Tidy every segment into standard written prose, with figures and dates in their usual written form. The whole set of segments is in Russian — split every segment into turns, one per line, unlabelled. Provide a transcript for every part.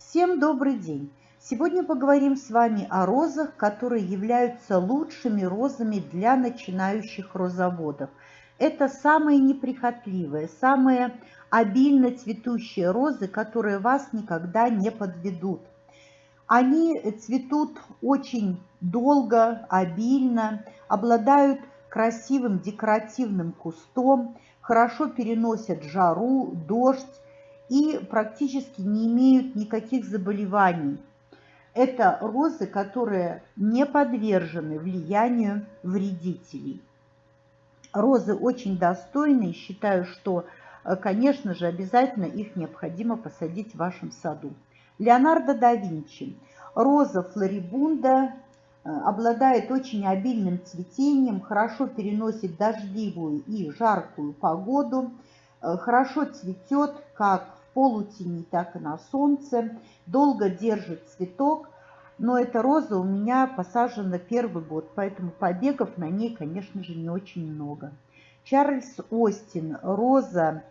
Всем добрый день! Сегодня поговорим с вами о розах, которые являются лучшими розами для начинающих розоводов. Это самые неприхотливые, самые обильно цветущие розы, которые вас никогда не подведут. Они цветут очень долго, обильно, обладают красивым декоративным кустом, хорошо переносят жару, дождь и практически не имеют никаких заболеваний. Это розы, которые не подвержены влиянию вредителей. Розы очень достойные, считаю, что, конечно же, обязательно их необходимо посадить в вашем саду. Леонардо да Винчи. Роза флорибунда обладает очень обильным цветением, хорошо переносит дождливую и жаркую погоду, хорошо цветет как в полутени, так и на солнце, долго держит цветок. Но эта роза у меня посажена первый год, поэтому побегов на ней, конечно же, не очень много. Чарльз Остин. Роза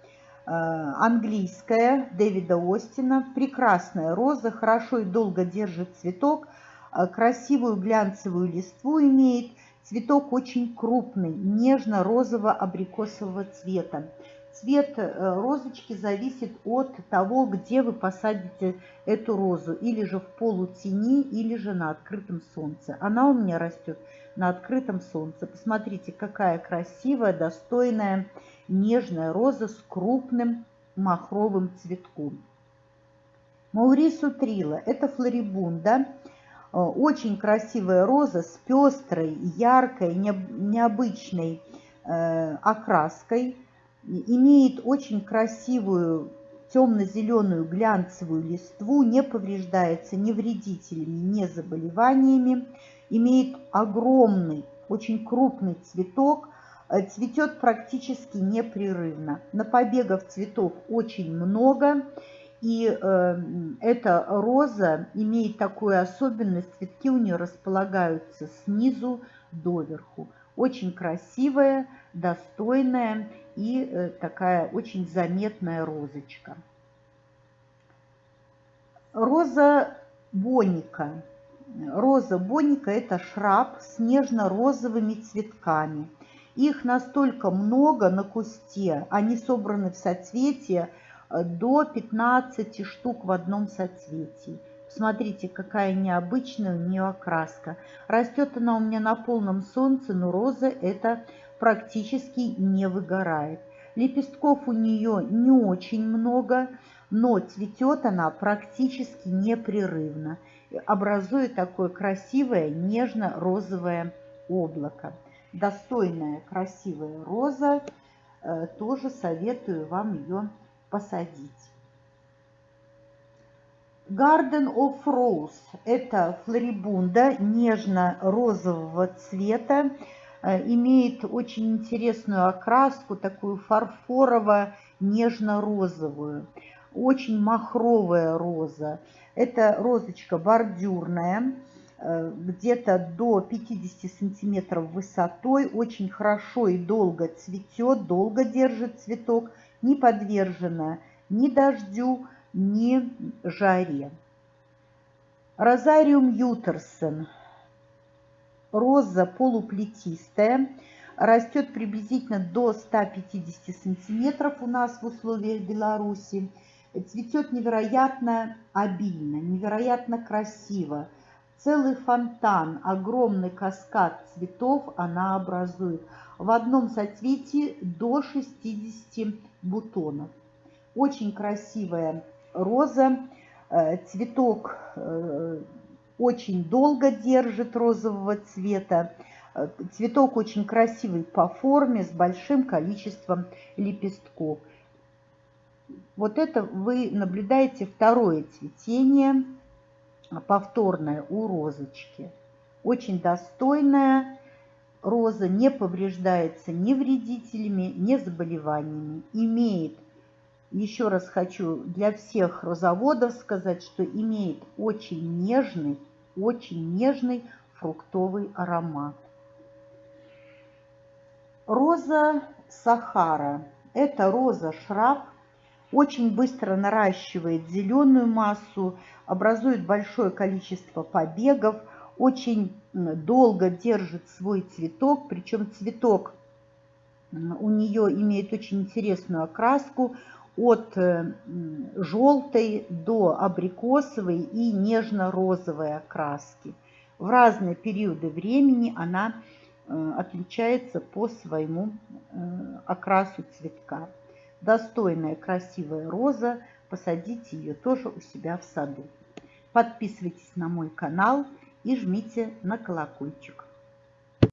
английская, Дэвида Остина. Прекрасная роза, хорошо и долго держит цветок, красивую глянцевую листву имеет. Цветок очень крупный, нежно-розово-абрикосового цвета. Цвет розочки зависит от того, где вы посадите эту розу. Или же в полутени, или же на открытом солнце. Она у меня растет на открытом солнце. Посмотрите, какая красивая, достойная, нежная роза с крупным махровым цветком. Маурису Трилла. Это флорибунда. Очень красивая роза с пестрой, яркой, необычной окраской. Имеет очень красивую темно-зеленую глянцевую листву, не повреждается ни вредителями, ни заболеваниями. Имеет огромный, очень крупный цветок, цветет практически непрерывно. На побегах цветов очень много. И эта роза имеет такую особенность, цветки у нее располагаются снизу доверху. Очень красивая, достойная и такая очень заметная розочка. Роза боника. Роза боника – это шраб с нежно-розовыми цветками. Их настолько много на кусте, они собраны в соцветие до 15 штук в одном соцветии. Смотрите, какая необычная у нее окраска. Растет она у меня на полном солнце, но роза эта практически не выгорает. Лепестков у нее не очень много, но цветет она практически непрерывно, образуя такое красивое нежно-розовое облако. Достойная, красивая роза, тоже советую вам ее посадить. Garden of Rose – это флорибунда нежно-розового цвета, имеет очень интересную окраску, такую фарфорово-нежно-розовую, очень махровая роза. Это розочка бордюрная, где-то до 50 сантиметров высотой, очень хорошо и долго цветет, долго держит цветок, не подвержена ни дождю, ни жаре. Розариум ютерсон. Роза полуплетистая, растет приблизительно до 150 сантиметров у нас в условиях Беларуси. Цветет невероятно обильно, невероятно красиво. Целый фонтан, огромный каскад цветов она образует. В одном соцветии до 60 бутонов. Очень красивая роза, цветок очень долго держит розового цвета. Цветок очень красивый по форме, с большим количеством лепестков. Вот это вы наблюдаете второе цветение, повторное у розочки. Очень достойная роза, не повреждается ни вредителями, ни заболеваниями. Имеет, еще раз хочу для всех розоводов сказать, что имеет очень нежный фруктовый аромат. Роза Сахара. Это роза шраб, очень быстро наращивает зеленую массу, образует большое количество побегов, очень долго держит свой цветок, причем цветок у нее имеет очень интересную окраску от желтой до абрикосовой и нежно-розовой окраски. В разные периоды времени она отличается по своему окрасу цветка. Достойная, красивая роза, посадите ее тоже у себя в саду. Подписывайтесь на мой канал и жмите на колокольчик.